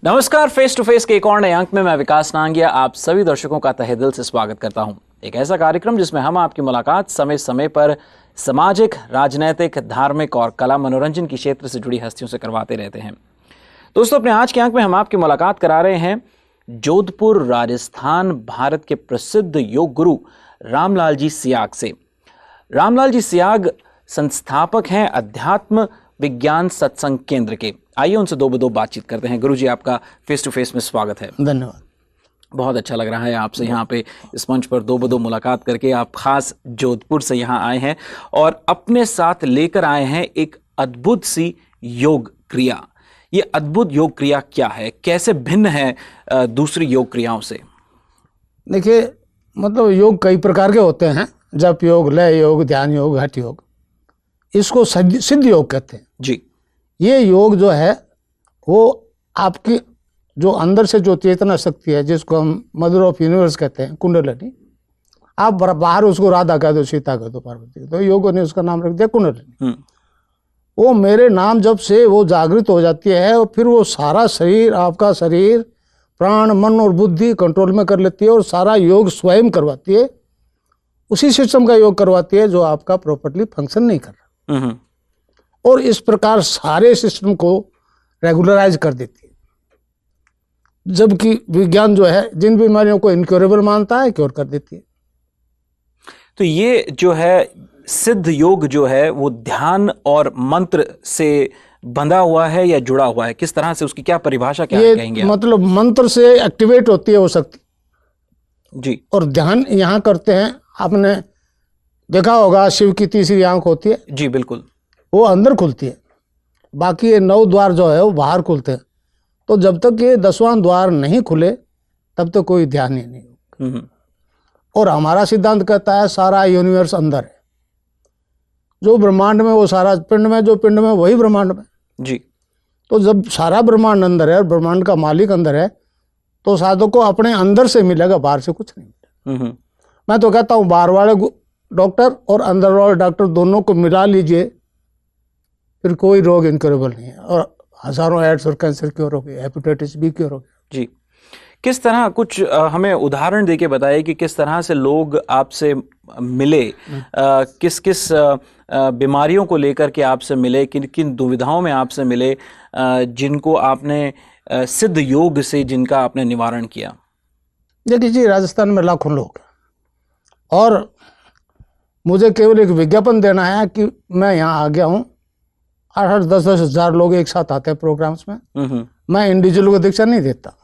नमस्कार, face to face के एक और नए अंक में मैं विकास नांगिया आप सभी दर्शकों का तहे दिल से स्वागत करता हूं। एक ऐसा कार्यक्रम जिसमें हम आपकी मुलाकात समय समय पर सामाजिक, राजनीतिक, धार्मिक और कला मनोरंजन की क्षेत्र से जुड़ी हस्तियों से करवाते रहते हैं। दोस्तों, अपने आज के अंक में हम आपकी मुलाकात करा रहे हैं जोधपुर, राजस्थान, भारत के प्रसिद्ध योग गुरु रामलाल जी सियाग से। रामलाल जी सियाग संस्थापक हैं अध्यात्म विज्ञान सत्संग केंद्र के। आइए उनसे दो बदो बातचीत करते हैं। गुरु जी, आपका फेस टू फेस में स्वागत है। धन्यवाद। बहुत अच्छा लग रहा है आपसे यहाँ पे इस मंच पर दो बदो मुलाकात करके। आप खास जोधपुर से यहाँ आए हैं और अपने साथ लेकर आए हैं एक अद्भुत सी योग क्रिया। ये अद्भुत योग क्रिया क्या है, कैसे भिन्न है दूसरी योग क्रियाओं से? देखिए, मतलब योग कई प्रकार के होते हैं। जप योग, लय योग, ध्यान योग, हठ योग, इसको सिद्ध योग कहते हैं जी। ये योग जो है वो आपकी जो अंदर से जो चेतना शक्ति है, जिसको हम मदर ऑफ यूनिवर्स कहते हैं, कुंडलिनी। आप बाहर उसको राधा कह दो, सीता कह दो, पार्वती, तो योगों ने उसका नाम रख दिया कुंडलिनी। वो मेरे नाम जब से वो जागृत हो जाती है और फिर वो सारा शरीर, आपका शरीर, प्राण, मन और बुद्धि कंट्रोल में कर लेती है और सारा योग स्वयं करवाती है। उसी सिस्टम का योग करवाती है जो आपका प्रॉपर्ली फंक्शन नहीं कर रहा, और इस प्रकार सारे सिस्टम को रेगुलराइज कर देती है। जबकि विज्ञान जो है जिन बीमारियों को इनक्योरेबल मानता है, क्योर कर देती है। तो ये जो है सिद्ध योग जो है वो ध्यान और मंत्र से बंधा हुआ है या जुड़ा हुआ है? किस तरह से, उसकी क्या परिभाषा, क्या ये कहेंगे आप? मतलब मंत्र से एक्टिवेट होती है वो शक्ति जी। और ध्यान यहाँ करते हैं। आपने देखा होगा शिव की तीसरी आंख होती है। जी बिल्कुल। वो अंदर खुलती है, बाकी ये 9 द्वार जो है वो बाहर खुलते हैं। तो जब तक ये 10वां द्वार नहीं खुले तब तक कोई ध्यान ही नहीं होगा। और हमारा सिद्धांत कहता है सारा यूनिवर्स अंदर है। जो ब्रह्मांड में वो सारा पिंड में, जो पिंड में वही ब्रह्मांड में। जी। तो जब सारा ब्रह्मांड अंदर है और ब्रह्मांड का मालिक अंदर है, तो साधक को अपने अंदर से मिलेगा, बाहर से कुछ नहीं मिलेगा। मैं तो कहता हूँ बाहर वाले डॉक्टर और अंदर वाले डॉक्टर दोनों को मिला लीजिए, फिर कोई रोग इनक्योरेबल नहीं है। और हजारों एड्स और कैंसर क्योर हो गए, हेपेटाइटिस बी क्योर हो गया। जी। किस तरह, कुछ हमें उदाहरण देके बताइए कि किस तरह से लोग आपसे मिले, किस किस बीमारियों को लेकर के आपसे मिले, किन किन दुविधाओं में आपसे मिले, जिनको आपने सिद्ध योग से जिनका आपने निवारण किया? देखिए जी, राजस्थान में लाखों लोग हैं और मुझे केवल एक विज्ञापन देना है कि मैं यहाँ आ गया हूँ। 8-10 हजार लोग एक साथ आते हैं प्रोग्राम्स में। मैं इंडिविजुअल को दीक्षा नहीं देता,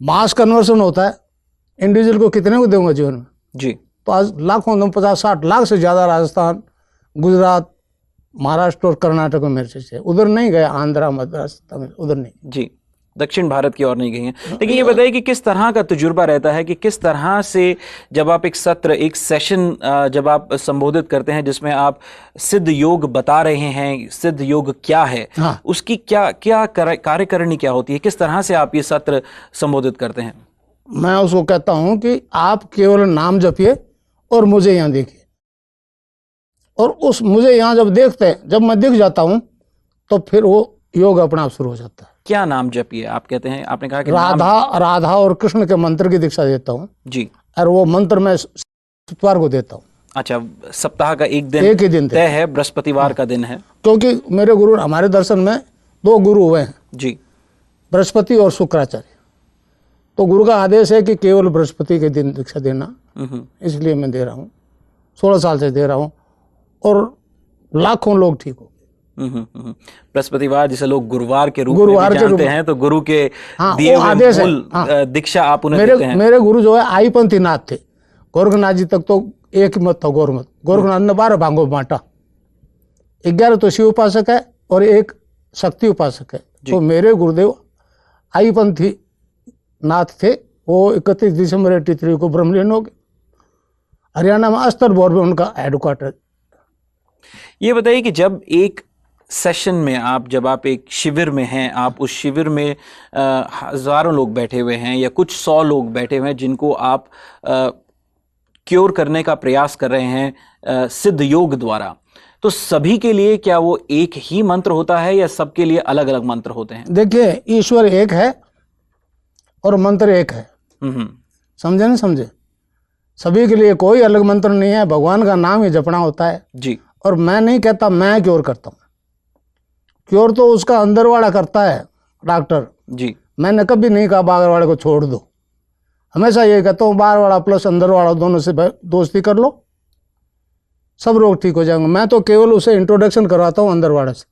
मास कन्वर्सन होता है। इंडिविजुअल को कितने को दूंगा जीवन में? जी। तो आज लाखों, 50-60 लाख से ज़्यादा राजस्थान, गुजरात, महाराष्ट्र और कर्नाटक में मेरे से उधर नहीं गए, आंध्रा, मद्रास, तमिल, उधर नहीं। जी, दक्षिण भारत की ओर नहीं गई हैं। लेकिन ये बताइए कि किस तरह का तजुर्बा रहता है, कि किस तरह से जब आप एक सत्र, एक सेशन जब आप संबोधित करते हैं जिसमें आप सिद्ध योग बता रहे हैं, सिद्ध योग क्या है, हाँ। उसकी क्या क्या कार्यकारिणी क्या होती है, किस तरह से आप ये सत्र संबोधित करते हैं? मैं उसको कहता हूं कि आप केवल नाम जपिए और मुझे यहाँ देखिए। और उस मुझे यहाँ जब देखते हैं, जब मैं दिख जाता हूं, तो फिर वो योग अपना आप शुरू हो जाता है। क्या नाम जपिए आप कहते हैं? आपने कहा कि राधा और कृष्ण के मंत्र की दीक्षा देता हूँ जी। और वो मंत्र मैं शुक्रवार को देता हूँ। अच्छा, सप्ताह का एक ही दिन तय है, बृहस्पतिवार का दिन है? क्योंकि मेरे गुरु, हमारे दर्शन में 2 गुरु हुए हैं जी, बृहस्पति और शुक्राचार्य। तो गुरु का आदेश है कि केवल बृहस्पति के दिन दीक्षा देना, इसलिए मैं दे रहा हूँ। 16 साल से दे रहा हूँ और लाखों लोग ठीक हो। बृहस्पतिवार जिसे लोग गुरुवार के रूप में जानते हैं, तो गुरु के दिए हुए मूल दीक्षा आप उन्हें देते हैं। मेरे गुरु जो है आईपंथी नाथ थे। गोरखनाथ जी तक तो एक ही मत था, गौरमत। गोरखनाथ ने 12 भागों में बांटा, 11 तो शिव उपासक है और 1 शक्ति उपासक है। तो मेरे गुरुदेव आईपंथी नाथ थे। वो 31 दिसंबर 83 को ब्रह्मलीन हो गए। हरियाणा में अस्तरबोर में उनका हेडक्वार्टर। ये बताइए कि जब एक सेशन में आप, जब आप एक शिविर में हैं, आप उस शिविर में हजारों लोग बैठे हुए हैं या कुछ 100 लोग बैठे हुए हैं जिनको आप क्योर करने का प्रयास कर रहे हैं सिद्ध योग द्वारा, तो सभी के लिए क्या वो एक ही मंत्र होता है या सबके लिए अलग अलग मंत्र होते हैं? देखिए, ईश्वर एक है और मंत्र एक है। हम्म। समझे नहीं समझे? सभी के लिए कोई अलग मंत्र नहीं है, भगवान का नाम ही जपना होता है। जी। और मैं नहीं कहता मैं क्योर करता हूँ, क्योर तो उसका अंदर वाला करता है, डॉक्टर। जी। मैंने कभी नहीं कहा बाहर वाले को छोड़ दो, हमेशा ये कहता हूँ बाहर वाला प्लस अंदर वाला दोनों से दोस्ती कर लो, सब रोग ठीक हो जाएंगे। मैं तो केवल उसे इंट्रोडक्शन करवाता हूँ अंदर वाले से,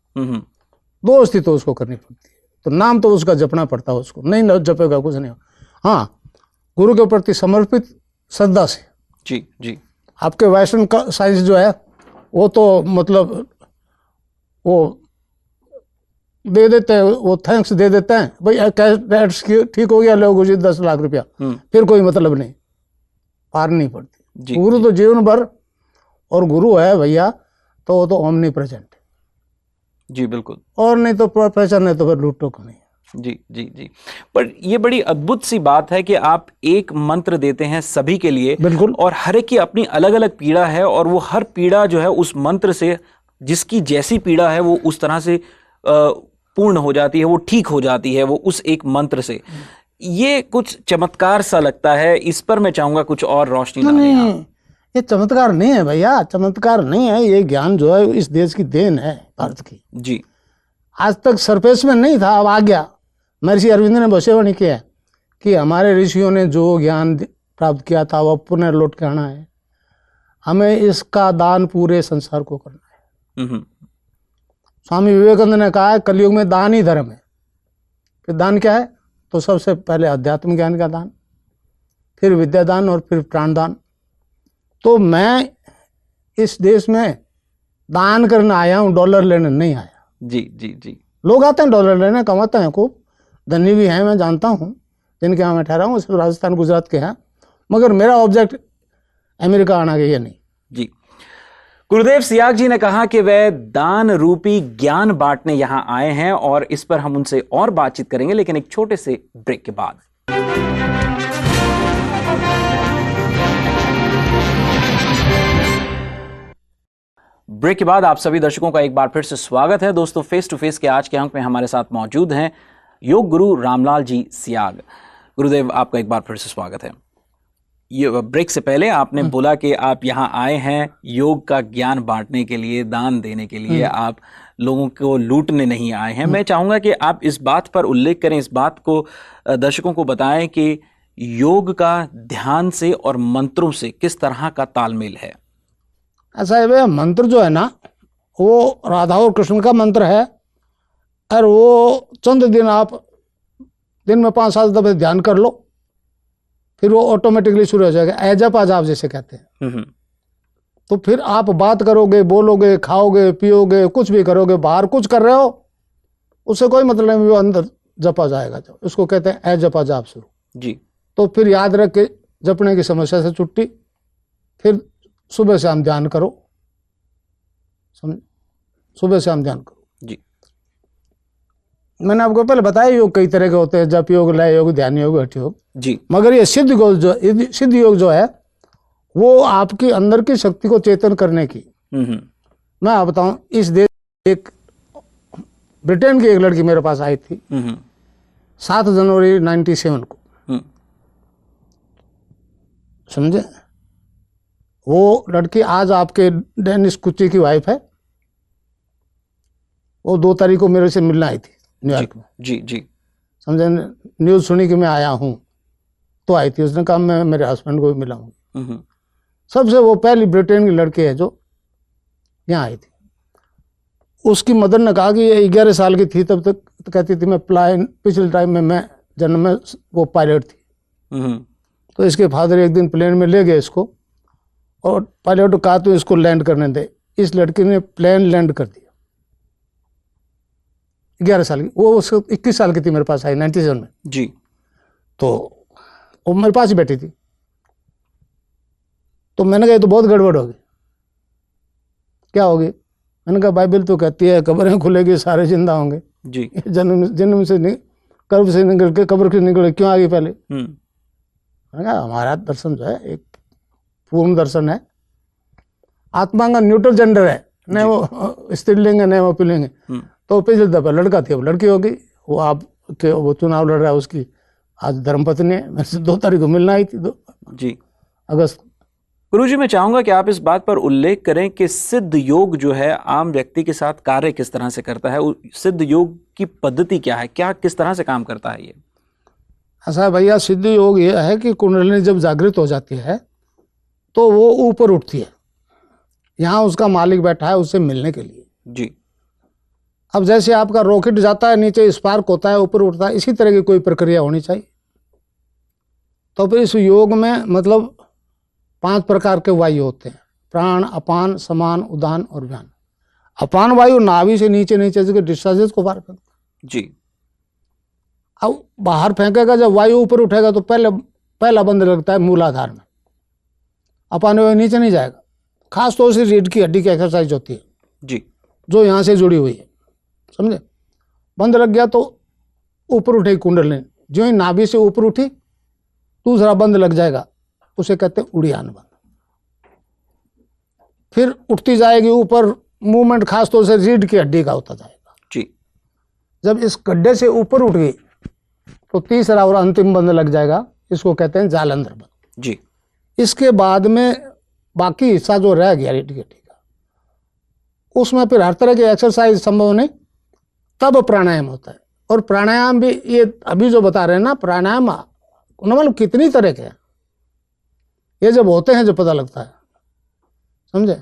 दोस्ती तो उसको करनी पड़ती है, तो नाम तो उसका जपना पड़ता है उसको, नहीं जपेगा कुछ नहीं। हाँ, गुरु के प्रति समर्पित श्रद्धा से। जी। जी। आपके वेस्टर्न का साइंस जो है वो तो मतलब वो दे देते हैं, वो थैंक्स दे देते हैं, भाई ठीक हो गया, लोग 10 लाख रुपया, फिर कोई मतलब नहीं, पार नहीं पड़ती। गुरु तो जीवन भर, और गुरु है भैया तो वो तो ओमनी प्रेजेंट। जी बिल्कुल। और नहीं तो प्रोफेसर नहीं तो फिर लूटो को नहीं। जी जी जी। पर ये बड़ी अद्भुत सी बात है कि आप एक मंत्र देते हैं सभी के लिए, बिल्कुल, और हर एक की अपनी अलग अलग पीड़ा है, और वो हर पीड़ा जो है उस मंत्र से, जिसकी जैसी पीड़ा है वो उस तरह से पूर्ण हो जाती है, वो ठीक हो जाती है वो उस एक मंत्र से। ये कुछ चमत्कार सा लगता है, इस पर मैं चाहूंगा कुछ और रोशनी डालें आप। ये चमत्कार नहीं है भैया, चमत्कार नहीं है, ये ज्ञान जो है इस देश की देन है, भारत की। जी। आज तक सरफेस में नहीं था, अब आ गया। महर्षि अरविंद ने भविष्यवाणी किया कि हमारे ऋषियों ने जो ज्ञान प्राप्त किया था वह पुनः लौट के आना है, हमें इसका दान पूरे संसार को करना है। स्वामी विवेकानंद ने कहा है कलयुग में दान ही धर्म है। फिर दान क्या है? तो सबसे पहले अध्यात्म ज्ञान का दान, फिर विद्या दान, और फिर प्राण दान। तो मैं इस देश में दान करने आया हूँ, डॉलर लेने नहीं आया। जी जी जी। लोग आते हैं डॉलर लेने, कमाते हैं खूब, धनी भी हैं, मैं जानता हूँ जिनके यहाँ मैं ठहरा हूँ, सिर्फ राजस्थान गुजरात के हैं, मगर मेरा ऑब्जेक्ट अमेरिका आना ये नहीं। जी। गुरुदेव सियाग जी ने कहा कि वह दान रूपी ज्ञान बांटने यहां आए हैं, और इस पर हम उनसे और बातचीत करेंगे, लेकिन एक छोटे से ब्रेक के बाद। ब्रेक के बाद आप सभी दर्शकों का एक बार फिर से स्वागत है। दोस्तों, फेस टू फेस के आज के अंक में हमारे साथ मौजूद हैं योग गुरु रामलाल जी सियाग। गुरुदेव, आपका एक बार फिर से स्वागत है। ये ब्रेक से पहले आपने बोला कि आप यहाँ आए हैं योग का ज्ञान बांटने के लिए, दान देने के लिए, आप लोगों को लूटने नहीं आए हैं। मैं चाहूंगा कि आप इस बात पर उल्लेख करें, इस बात को दर्शकों को बताएं कि योग का ध्यान से और मंत्रों से किस तरह का तालमेल है। ऐसा है, मंत्र जो है ना वो राधा और कृष्ण का मंत्र है, और वो चंद दिन आप दिन में 5-7 दफे ध्यान कर लो, फिर वो ऑटोमेटिकली शुरू हो जाएगा। एजप आजाप जैसे कहते हैं। तो फिर आप बात करोगे, बोलोगे, खाओगे, पियोगे, कुछ भी करोगे, बाहर कुछ कर रहे हो उससे कोई मतलब नहीं, वो अंदर जपा जाएगा। जब उसको कहते हैं एजप जाप शुरू। जी। तो फिर याद रख के जपने की समस्या से छुट्टी, फिर सुबह शाम ध्यान करो, सुबह शाम ध्यान करो। जी। मैंने आपको पहले बताया योग कई तरह के होते हैं, जप योग, लय योग, ध्यान योग, हठ योग। जी। मगर ये सिद्ध योग जो है वो आपकी अंदर की शक्ति को चेतन करने की। मैं आप बताऊं, इस देश एक ब्रिटेन की एक लड़की मेरे पास आई थी 7 जनवरी 97 को। समझे? वो लड़की आज आपके डेनिस कुची की वाइफ है। वो 2 तारीख को मेरे से मिलने आई थी न्यूयॉर्क में। जी जी। समझे? न्यूज़ सुनी कि मैं आया हूँ तो आई थी। उसने कहा मैं मेरे हस्बैंड को भी मिला हूँ। सबसे वो पहली ब्रिटेन की लड़की है जो यहाँ आई थी। उसकी मदर ने कहा कि ये 11 साल की थी तब तक, तो कहती थी मैं प्लान, पिछले टाइम में मैं जन्म में वो पायलट थी। तो इसके फादर एक दिन प्लेन में ले गए इसको, और पायलट को कहा तो इसको लैंड करने दे। इस लड़की ने प्लेन लैंड कर दिया। 11 साल की वो, उसको 21 साल की थी, मेरे पास आई 97 में। जी। तो वो मेरे पास ही बैठी थी। तो मैंने कहा तो बहुत गड़बड़ होगी। क्या होगी? मैंने कहा बाइबल तो कहती है कब्रें खुलेगी, सारे जिंदा होंगे। जी। जन्म से कर्ब से निकल के कब्र से निकल क्यों आ गई पहले? मैंने कहा हमारा दर्शन जो है एक पूर्ण दर्शन है। आत्मा का न्यूट्रल जेंडर है, न वो स्त्रीलिंग है न वो पुल्लिंग है। तो पिछले दफा लड़का थी, अब लड़की होगी। वो आप के वो चुनाव लड़ रहा है, उसकी आज धर्मपत्नी है। मेरे से 2 तारीख को मिलना आई थी, 2 जी। अगस्त। गुरुजी, मैं चाहूंगा कि आप इस बात पर उल्लेख करें कि सिद्ध योग जो है आम व्यक्ति के साथ कार्य किस तरह से करता है, सिद्ध योग की पद्धति क्या है, क्या किस तरह से काम करता है ये? ऐसा है भैया, सिद्ध योग ये है कि कुंडलिनी जब जागृत हो जाती है तो वो ऊपर उठती है। यहाँ उसका मालिक बैठा है उससे मिलने के लिए। जी। अब जैसे आपका रॉकेट जाता है नीचे, स्पार्क होता है, ऊपर उठता है, इसी तरह की कोई प्रक्रिया होनी चाहिए। तो फिर इस योग में मतलब 5 प्रकार के वायु होते हैं: प्राण, अपान, समान, उदान और व्यान। अपान वायु नाभि से नीचे नीचे से डिस्चार्जेस को बाहर फेंकता। जी। अब बाहर फेंकेगा, जब वायु ऊपर उठेगा तो पहला बंद लगता है मूलाधार में। अपान वायु नीचे नहीं जाएगा। खास तौर से रीढ़ की हड्डी की एक्सरसाइज होती है जी। जो यहाँ से जुड़ी हुई है, समझे। बंद लग गया तो ऊपर उठेगी कुंडलिनी। जो ही नाभि से ऊपर उठी दूसरा बंद लग जाएगा, उसे कहते हैं उड़ियान बंद। फिर उठती जाएगी ऊपर, मूवमेंट खास तौर से रीढ़ की हड्डी का होता जाएगा। जी। जब इस गड्ढे से ऊपर उठ गई तो तीसरा और अंतिम बंद लग जाएगा, इसको कहते हैं जालंधर बंद। जी। इसके बाद में बाकी हिस्सा जो रह गया रीढ़ की हड्डी का, उसमें फिर हर तरह की एक्सरसाइज संभव नहीं, तब प्राणायाम होता है। और प्राणायाम भी ये अभी जो बता रहे हैं ना, प्राणायाम मतलब कितनी तरह के हैं, ये जब होते हैं जब पता लगता है, समझे।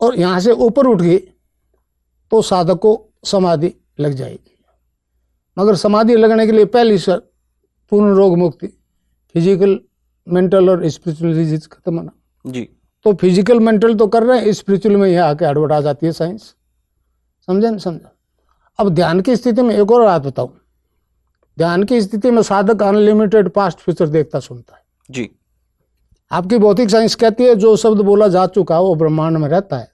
और यहाँ से ऊपर उठ गई तो साधक को समाधि लग जाएगी। मगर समाधि लगने के लिए पहली शर्त पूर्ण रोग मुक्ति, फिजिकल, मेंटल और स्पिरिचुअल डिजीज खत्म होना। जी। तो फिजिकल मेंटल तो कर रहे हैं, स्पिरिचुअल में यहाँ आके हड़बड़ आ जाती है साइंस, समझे ना, समझा। अब ध्यान की स्थिति में एक और बात बताऊं, ध्यान की स्थिति में साधक अनलिमिटेड पास्ट फ्यूचर देखता सुनता है। जी। आपकी भौतिक साइंस कहती है जो शब्द बोला जा चुका वो ब्रह्मांड में रहता है,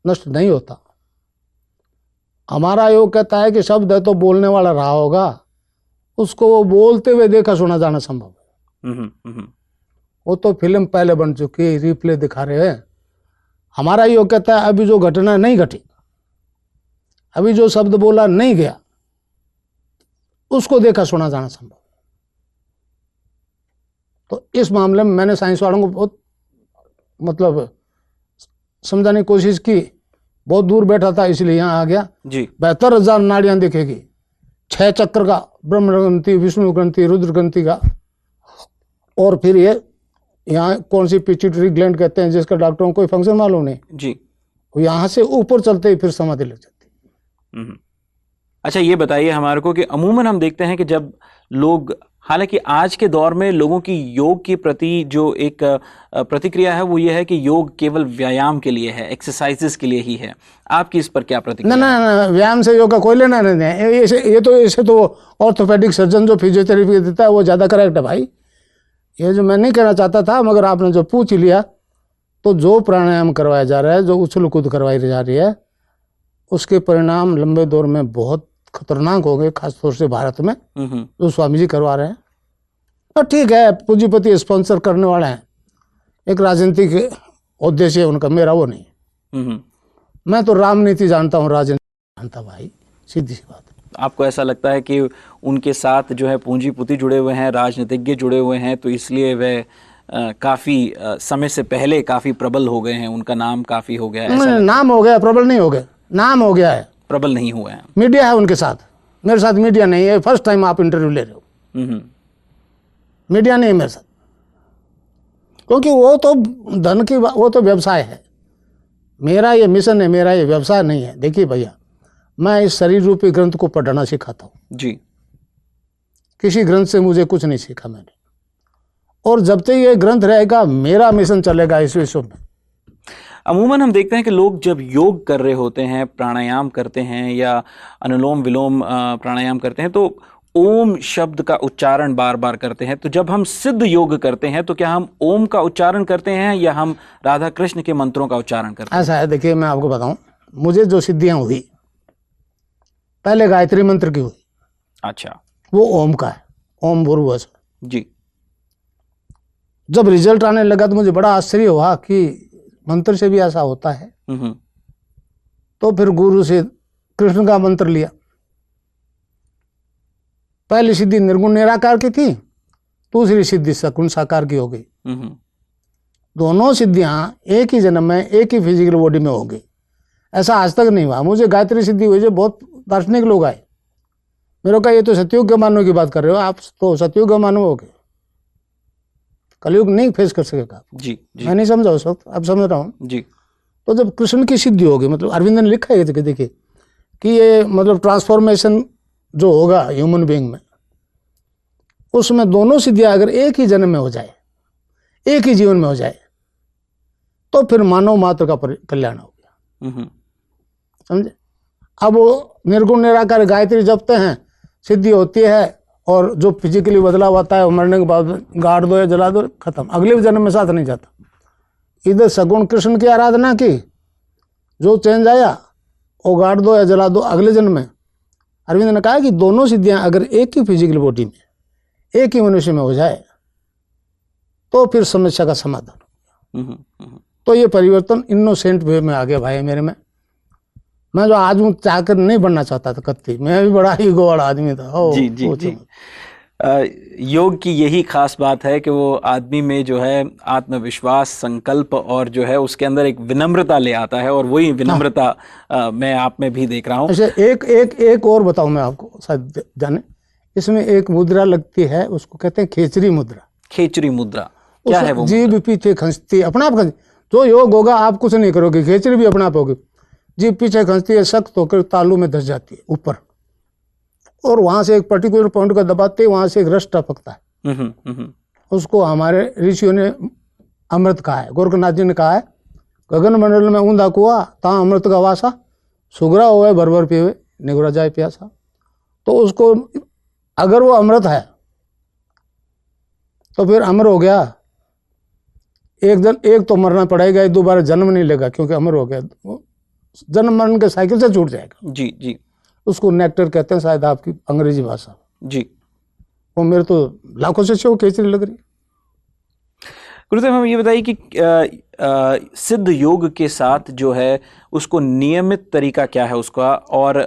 नष्ट नहीं होता। हमारा योग कहता है कि शब्द है तो बोलने वाला रहा होगा, उसको वो बोलते हुए देखा सुना जाना संभव है। वो तो फिल्म पहले बन चुकी है, रिप्ले दिखा रहे हैं। हमारा योग कहता है अभी जो घटना नहीं घटी, अभी जो शब्द बोला नहीं गया, उसको देखा सुना जाना संभव। तो इस मामले में मैंने साइंस वालों को बहुत मतलब समझाने की कोशिश की। बहुत दूर बैठा था इसलिए यहाँ आ गया। जी। 72,000 नाड़ियां दिखेगी, 6 चक्र का, ब्रह्म ग्रंथि, विष्णु ग्रंथि, रुद्र ग्रंथि का, और फिर ये यहाँ कौन सी पिट्यूटरी ग्लैंड कहते हैं जिसका डॉक्टरों को कोई फंक्शन मालूम नहीं जी। यहाँ से ऊपर चलते ही फिर समाधि लग जाती है। अच्छा, ये बताइए हमारे को कि अमूमन हम देखते हैं कि जब लोग, हालांकि आज के दौर में लोगों की योग के प्रति जो एक प्रतिक्रिया है वो ये है कि योग केवल व्यायाम के लिए है, एक्सरसाइजेस के लिए ही है। आपकी इस पर क्या प्रतिक्रिया? ना, व्यायाम से योग का कोई लेना नहीं है। ऐसे तो ऑर्थोपेडिक सर्जन जो फिजियोथेरेपी देता है वो ज़्यादा करेक्ट है भाई। ये जो मैं नहीं कहना चाहता था, मगर आपने जो पूछ लिया, तो जो प्राणायाम करवाया जा रहा है, जो उछल कूद करवाई जा रही है, उसके परिणाम लंबे दौर में बहुत खतरनाक हो गए, खासतौर से भारत में जो स्वामी जी करवा रहे हैं। और ठीक है, पूंजीपति स्पॉन्सर करने वाले हैं, एक राजनीतिक उद्देश्य है उनका, मेरा वो नहीं। मैं तो राजनीति जानता हूँ, राजनीति जानता भाई, सीधी सी बात है। आपको ऐसा लगता है कि उनके साथ जो है पूंजीपति जुड़े हुए हैं, राजनीतिज्ञ जुड़े हुए हैं, तो इसलिए वे काफी समय से पहले काफी प्रबल हो गए हैं, उनका नाम काफी हो गया है? नाम हो गया, प्रबल नहीं हो गए, नाम हो गया है, प्रबल नहीं हुए हैं। मीडिया है उनके साथ, मेरे साथ मीडिया नहीं है। फर्स्ट टाइम आप इंटरव्यू ले रहे हो, मीडिया नहीं है मेरे साथ, क्योंकि वो तो धन की, वो तो व्यवसाय है। मेरा ये मिशन है, मेरा ये व्यवसाय नहीं है। देखिए भैया, मैं इस शरीर रूपी ग्रंथ को पढ़ना सिखाता हूँ जी। किसी ग्रंथ से मुझे कुछ नहीं सीखा मैंने, और जब तक ये ग्रंथ रहेगा मेरा मिशन चलेगा इस विश्व में। अमूमन हम देखते हैं कि लोग जब योग कर रहे होते हैं, प्राणायाम करते हैं या अनुलोम विलोम प्राणायाम करते हैं, तो ओम शब्द का उच्चारण बार बार करते हैं। तो जब हम सिद्ध योग करते हैं तो क्या हम ओम का उच्चारण करते हैं या हम राधा कृष्ण के मंत्रों का उच्चारण करते हैं? ऐसा है, देखिए मैं आपको बताऊं, मुझे जो सिद्धियां हुई, पहले गायत्री मंत्र की हुई। अच्छा। वो ओम का है, ओम भूर्भुवस्सुः जी। जब रिजल्ट आने लगा तो मुझे बड़ा आश्चर्य हुआ कि मंत्र से भी ऐसा होता है। तो फिर गुरु से कृष्ण का मंत्र लिया। पहली सिद्धि निर्गुण निराकार की थी, दूसरी सिद्धि सगुण साकार की हो गई। दोनों सिद्धियां एक ही जन्म में एक ही फिजिकल बॉडी में हो गई। ऐसा आज तक नहीं हुआ। मुझे गायत्री सिद्धि हुई, जो बहुत दार्शनिक लोग आए, मेरे को ये तो सतयुग के मानव की बात कर रहे हो आप, तो सतयुग के मानव हो गए, कलयुग नहीं फेस कर सकेगा। जी, जी। मैं नहीं समझा उस वक्त, अब समझ रहा हूँ जी। तो जब कृष्ण की सिद्धि होगी, मतलब अरविंद ने लिखा है कि देखिए कि ये मतलब ट्रांसफॉर्मेशन जो होगा ह्यूमन बीइंग में, उसमें दोनों सिद्धियां अगर एक ही जन्म में हो जाए, एक ही जीवन में हो जाए, तो फिर मानव मात्र का कल्याण हो गया। समझे? अब वो निर्गुण निराकार गायत्री जपते हैं, सिद्धि होती है, और जो फिजिकली बदलाव आता है वो मरने के बाद गाड़ दो या जला दो, खत्म, अगले जन्म में साथ नहीं जाता। इधर सगुण कृष्ण की आराधना की, जो चेंज आया वो गाड़ दो या जला दो, अगले जन्म में। अरविंद ने कहा कि दोनों सिद्धियां अगर एक ही फिजिकल बॉडी में, एक ही मनुष्य में हो जाए, तो फिर समस्या का समाधान। तो ये परिवर्तन इनोसेंट वे में आ गया भाई मेरे में। मैं जो आज हूँ चाहकर नहीं बनना चाहता था कत्ती, मैं भी बड़ा ईगो वाला आदमी था। जी, जी, जी। योग की यही खास बात है कि वो आदमी में जो है आत्मविश्वास, संकल्प और जो है उसके अंदर एक विनम्रता ले आता है, और वही विनम्रता मैं आप में भी देख रहा हूँ। अच्छा, एक और बताऊं मैं आपको, शायद जाने, इसमें एक मुद्रा लगती है, उसको कहते हैं खेचरी मुद्रा। खेचरी मुद्रा क्या है वो? जीभ पीछे खंसती है, अपना आप खंसती। जो योग होगा आप कुछ नहीं करोगे, खेचरी भी अपना आप होगी। जीभ पीछे खंसती है, सख्त होकर तालू में धस जाती है ऊपर, और वहां से एक पर्टिकुलर पॉइंट का दबाते, वहां से एक रस टपकता है। उसको हमारे ऋषियों ने अमृत कहा है। गोरखनाथ जी ने कहा है, गगन मंडल में ऊंधा कुआ, ता अमृत का वासा, सुगरा होवे भर भर पीवे, निगुरा जाए प्यासा। तो उसको अगर वो अमृत है तो फिर अमर हो गया। एक तो मरना पड़ेगा, दोबारा जन्म नहीं लेगा, क्योंकि अमर हो गया, जन्म मरण के साइकिल से छूट जाएगा। जी, जी। उसको नेक्टर कहते हैं शायद आपकी अंग्रेजी भाषा। जी। वो मेरे तो लाखों से वो खेचरी लग रही। गुरुदेव, हम ये बताइए कि सिद्ध योग के साथ जो है उसको नियमित तरीका क्या है उसका, और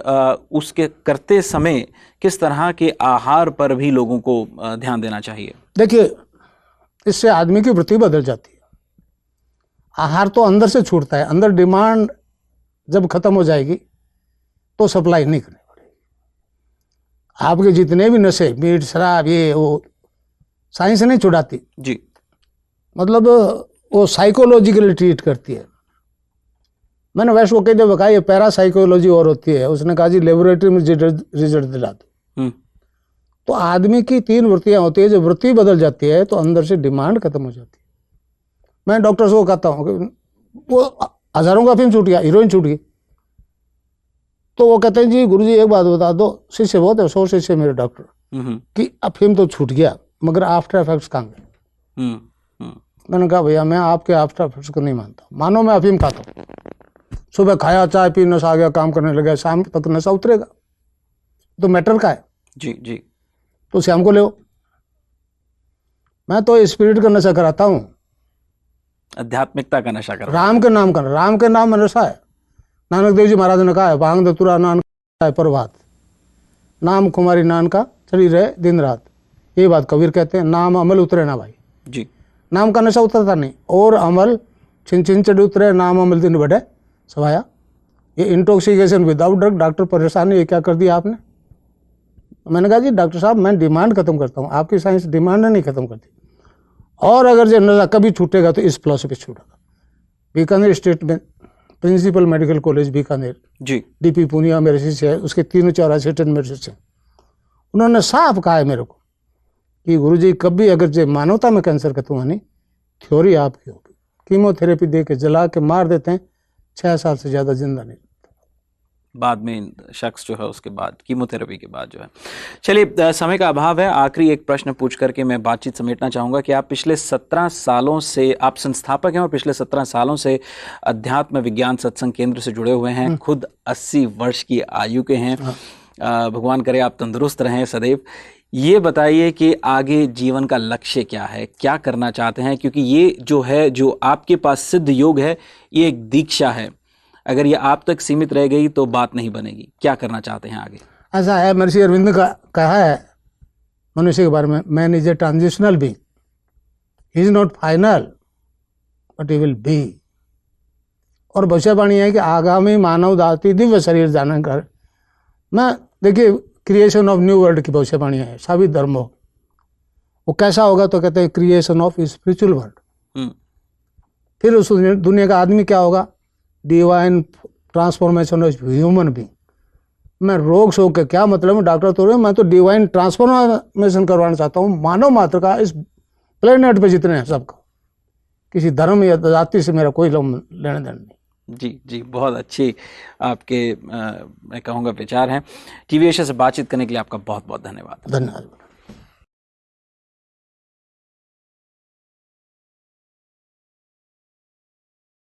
उसके करते समय किस तरह के आहार पर भी लोगों को ध्यान देना चाहिए? देखिए, इससे आदमी की वृत्ति बदल जाती है। आहार तो अंदर से छूटता है, अंदर डिमांड जब खत्म हो जाएगी तो सप्लाई नहीं करनी पड़ेगी। आपके जितने भी नशे, मीट, शराब, ये वो, साइंस नहीं छुड़ाती जी। मतलब वो साइकोलॉजिकली ट्रीट करती है। मैंने वैसे वो कहते बताया ये पैरासाइकोलॉजी और होती है, उसने कहा जी लेबोरेटरी में रिजल्ट दिला दो। तो आदमी की 3 वृत्तियां होती है, जब वृत्ति बदल जाती है तो अंदर से डिमांड खत्म हो जाती है। मैं डॉक्टर्स को कहता हूँ कि वो हजारों का अफीम छूट गया, हीरोइन छूट गई, तो वो कहते हैं जी गुरुजी एक बात बता दो, शिष्य बहुत है, 100 शिष्य मेरे डॉक्टर, कि अफीम तो छूट गया मगर आफ्टर इफेक्ट्स कहाँ गए? मैंने कहा भैया मैं आपके आफ्टर इफेक्ट्स को नहीं मानता। मानो मैं अफीम खाता हूँ, सुबह खाया, चाय पी, नशा आ गया, काम करने लगा, शाम तक नशा उतरेगा? तो मैटर का है। जी, जी। तो शाम को ले, मैं तो स्पिरिट का नशा कराता हूँ, आध्यात्मिकता का नशा कर, राम के नाम का, राम के नाम में नशा है। नानक देव जी महाराज ने कहा है, भांग धतूरा नान का प्रभात, नाम कुमारी नान का चली रहे दिन रात। ये बात कबीर कहते हैं, नाम अमल उतरे ना भाई। जी। नाम का नशा उतरता नहीं, और अमल छिन छिन चढ़ उतरे, नाम अमल दिन बढ़े सवाया। ये इंटॉक्सिकेशन विदाउट ड्रग, डॉक्टर परेशान है, ये क्या कर दिया आपने? मैंने कहा जी डॉक्टर साहब मैं डिमांड खत्म करता हूँ, आपकी साइंस डिमांड नहीं खत्म करती। और अगर जो नशा कभी छूटेगा तो इस फिलॉसफी छूटेगा। बीकानेर स्टेट में प्रिंसिपल मेडिकल कॉलेज बीकानेर, जी, डीपी पूनिया मेरे शिष्य है, उसके 3-4 असिस्टेंट मेरे शिष्य हैं। उन्होंने साफ कहा है मेरे को कि गुरुजी कभी अगर जो मानवता में कैंसर खत्म होनी, थ्योरी आपकी होगी। कीमोथेरेपी दे के जला के मार देते हैं, 6 साल से ज़्यादा जिंदा नहीं, बाद में शख्स जो है उसके बाद कीमोथेरेपी के बाद जो है। चलिए, समय का अभाव है, आखिरी एक प्रश्न पूछ करके मैं बातचीत समेटना चाहूँगा कि आप पिछले 17 सालों से, आप संस्थापक हैं और पिछले 17 सालों से अध्यात्म विज्ञान सत्संग केंद्र से जुड़े हुए हैं, खुद 80 वर्ष की आयु के हैं। भगवान करे आप तंदुरुस्त रहें सदैव। ये बताइए कि आगे जीवन का लक्ष्य क्या है, क्या करना चाहते हैं? क्योंकि ये जो है, जो आपके पास सिद्ध योग है, ये एक दीक्षा है। अगर ये आप तक सीमित रह गई तो बात नहीं बनेगी, क्या करना चाहते हैं आगे? ऐसा है, महर्षि अरविंद का कहा है मनुष्य के बारे में, man is a transitional being, he is not final but he will be. और भविष्यवाणी है कि आगामी मानव जाति दिव्य शरीर धारण कर, मैं देखिए क्रिएशन ऑफ न्यू वर्ल्ड की भविष्यवाणी है, सभी धर्मों, वो कैसा होगा तो कहते हैं क्रिएशन ऑफ स्पिरिचुअल वर्ल्ड। फिर उस दुनिया का आदमी क्या होगा, divine transformation of human being. मैं रोग शोक के क्या मतलब, डॉक्टर तो रहे, मैं तो डिवाइन ट्रांसफॉर्मेशन करवाना चाहता हूँ मानव मात्र का, इस प्लेनेट पे जितने हैं सबका, किसी धर्म या जाति से मेरा कोई लेना देना नहीं। जी जी, बहुत अच्छी आपके मैं कहूँगा विचार हैं। टीवी एशिया से बातचीत करने के लिए आपका बहुत बहुत धन्यवाद। धन्यवाद।